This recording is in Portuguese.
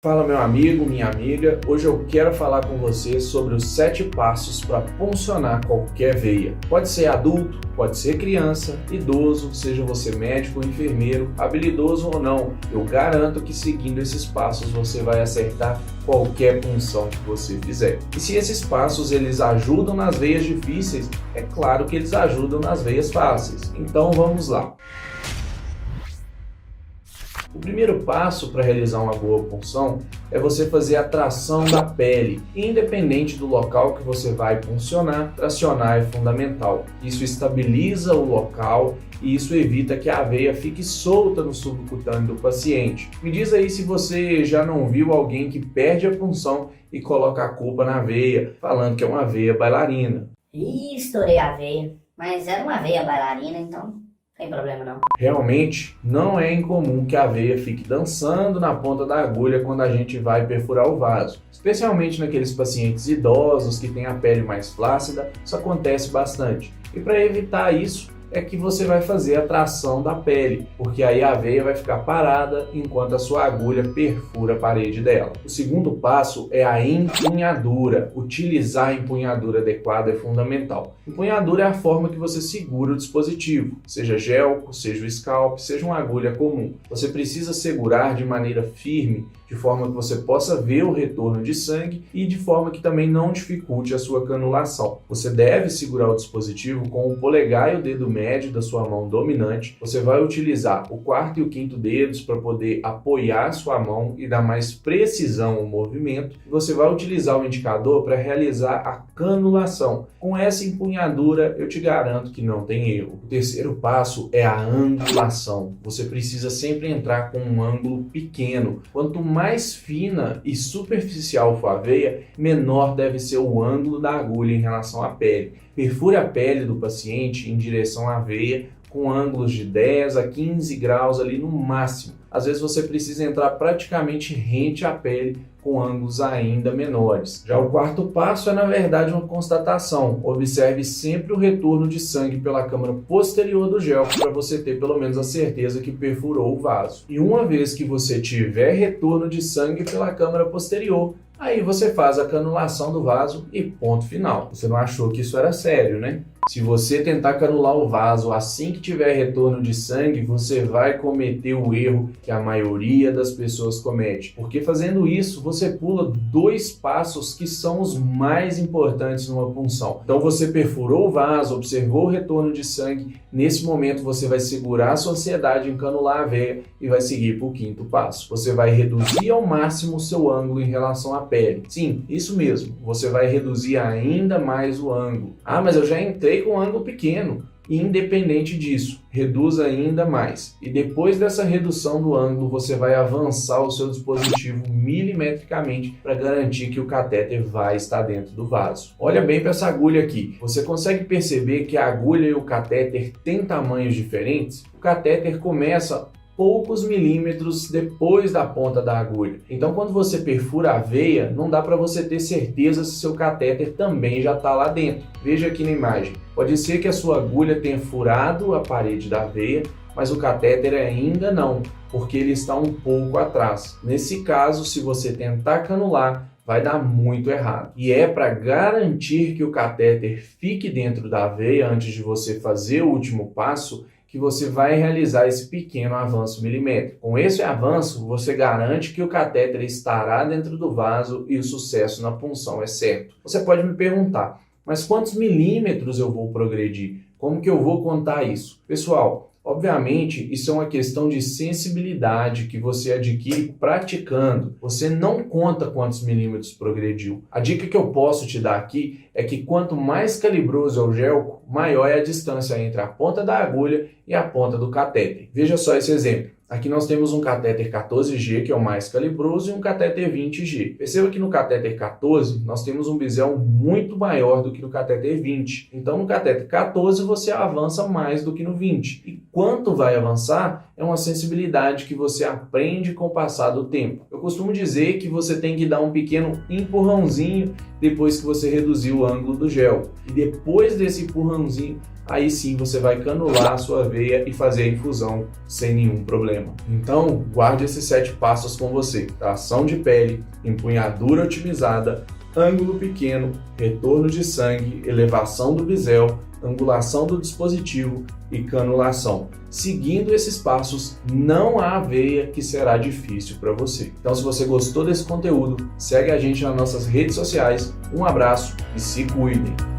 Fala meu amigo, minha amiga, hoje eu quero falar com você sobre os 7 passos para puncionar qualquer veia. Pode ser adulto, pode ser criança, idoso, seja você médico ou enfermeiro, habilidoso ou não, eu garanto que seguindo esses passos você vai acertar qualquer punção que você fizer. E se esses passos eles ajudam nas veias difíceis, é claro que eles ajudam nas veias fáceis. Então vamos lá. O primeiro passo para realizar uma boa punção é você fazer a tração da pele. Independente do local que você vai puncionar, tracionar é fundamental. Isso estabiliza o local e isso evita que a veia fique solta no subcutâneo do paciente. Me diz aí se você já não viu alguém que perde a punção e coloca a culpa na veia, falando que é uma veia bailarina. Estourei a veia, mas era uma veia bailarina, então não tem problema não. Realmente, não é incomum que a veia fique dançando na ponta da agulha quando a gente vai perfurar o vaso. Especialmente naqueles pacientes idosos que têm a pele mais flácida, isso acontece bastante. E para evitar isso, é que você vai fazer a tração da pele, porque aí a veia vai ficar parada enquanto a sua agulha perfura a parede dela. O segundo passo é a empunhadura. Utilizar a empunhadura adequada é fundamental. Empunhadura é a forma que você segura o dispositivo, seja gelco, seja o scalp, seja uma agulha comum. Você precisa segurar de maneira firme, de forma que você possa ver o retorno de sangue e de forma que também não dificulte a sua canulação. Você deve segurar o dispositivo com o polegar e o dedo médio da sua mão dominante. Você vai utilizar o quarto e o quinto dedos para poder apoiar a sua mão e dar mais precisão ao movimento. E você vai utilizar o indicador para realizar a canulação. Com essa empunhadura, eu te garanto que não tem erro. O terceiro passo é a angulação. Você precisa sempre entrar com um ângulo pequeno. Quanto mais fina e superficial for a veia, menor deve ser o ângulo da agulha em relação à pele. Perfure a pele do paciente em direção à veia com ângulos de 10 a 15 graus ali no máximo. Às vezes você precisa entrar praticamente rente à pele com ângulos ainda menores. Já o quarto passo é, na verdade, uma constatação. Observe sempre o retorno de sangue pela câmara posterior do gel para você ter pelo menos a certeza que perfurou o vaso. E uma vez que você tiver retorno de sangue pela câmara posterior, aí você faz a canulação do vaso e ponto final. Você não achou que isso era sério, né? Se você tentar canular o vaso assim que tiver retorno de sangue, você vai cometer o erro que a maioria das pessoas comete. Porque fazendo isso, você pula 2 passos que são os mais importantes numa punção. Então você perfurou o vaso, observou o retorno de sangue. Nesse momento você vai segurar a sua ansiedade em canular a veia e vai seguir para o quinto passo. Você vai reduzir ao máximo o seu ângulo em relação à pele. Sim, isso mesmo. Você vai reduzir ainda mais o ângulo. Ah, mas eu já entrei com um ângulo pequeno. Independente disso, reduz ainda mais. E depois dessa redução do ângulo, você vai avançar o seu dispositivo milimetricamente para garantir que o catéter vai estar dentro do vaso. Olha bem para essa agulha aqui. Você consegue perceber que a agulha e o catéter têm tamanhos diferentes? O catéter começa poucos milímetros depois da ponta da agulha. Então, quando você perfura a veia, não dá para você ter certeza se seu catéter também já está lá dentro. Veja aqui na imagem. Pode ser que a sua agulha tenha furado a parede da veia, mas o catéter ainda não, porque ele está um pouco atrás. Nesse caso, se você tentar canular, vai dar muito errado. E é para garantir que o catéter fique dentro da veia antes de você fazer o último passo, que você vai realizar esse pequeno avanço milimétrico. Com esse avanço, você garante que o catéter estará dentro do vaso e o sucesso na punção é certo. Você pode me perguntar, mas quantos milímetros eu vou progredir? Como que eu vou contar isso? Pessoal, obviamente, isso é uma questão de sensibilidade que você adquire praticando. Você não conta quantos milímetros progrediu. A dica que eu posso te dar aqui é que quanto mais calibroso é o gelco, maior é a distância entre a ponta da agulha e a ponta do catéter. Veja só esse exemplo. Aqui nós temos um catéter 14G, que é o mais calibroso, e um catéter 20G. Perceba que no catéter 14, nós temos um bisel muito maior do que no catéter 20. Então, no catéter 14, você avança mais do que no 20. E quanto vai avançar é uma sensibilidade que você aprende com o passar do tempo. Eu costumo dizer que você tem que dar um pequeno empurrãozinho depois que você reduzir o ângulo do gel. E depois desse empurrãozinho, aí sim você vai canular a sua veia e fazer a infusão sem nenhum problema. Então, guarde esses 7 passos com você: tração de pele, empunhadura otimizada, ângulo pequeno, retorno de sangue, elevação do bisel, angulação do dispositivo e canulação. Seguindo esses passos, não há veia que será difícil para você. Então, se você gostou desse conteúdo, segue a gente nas nossas redes sociais. Um abraço e se cuidem!